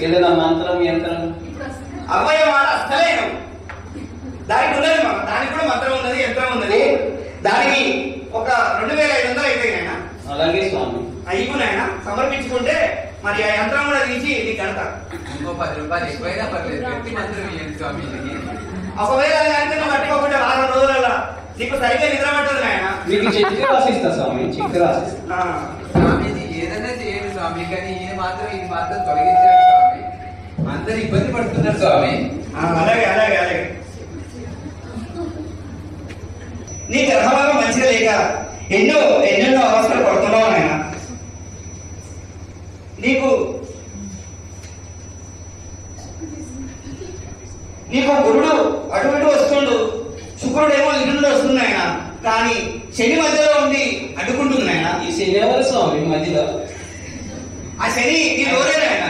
ఏదైనా మంత్రం యంత్రం అవ్వయ్య మాట అస్తలేను. దానికి ఉన్నది దానికి కూడా మంత్రం ఉన్నది, యంత్రం ఉన్నది. దానికి ఒక 2500 అయితే నాయన. అలాగే స్వామి. అయిపో నాయన, సమర్పించుకుంటే మరి ఆ యంత్రం కూడా తీసి నీకు కడతా. ఇంకో 10 రూపాయలు ఎక్కువైనా పర్లేదు, గట్టి మంత్రం ఇవ్వండి స్వామి. ఒకవేళ అది కనుక నువ్వు కట్టుకోకుండా వారం రోజులలో నీకు సరిగ్గా నిద్ర పట్టదు నాయన. మీకు చెక్ రాసిస్తా స్వామి, చెక్ రాసిస్తా. స్వామీజీ ఏదైనా చేయండి స్వామి, కానీ ఇది మాత్రం తొలగించాడు స్వామి. అందరు ఇబ్బంది పడుతున్నారు స్వామి. అలాగే అలాగే అలాగే. నీ గ్రహభాగం మంచిగా లేక ఎన్నెన్నో అవస్థలు పడుతున్నావు నాయన. నీకు గురుడు అటు ఇటు వస్తుండు, శుక్రుడు ఏమో ఇటు నుండి వస్తుంది ఆయన, కానీ శని మధ్యలో ఉండి అడ్డుకుంటుంది నాయన. ఈ శని ఎవరు స్వామి మధ్యలో? ఆ శని నీ లోనే నాయన.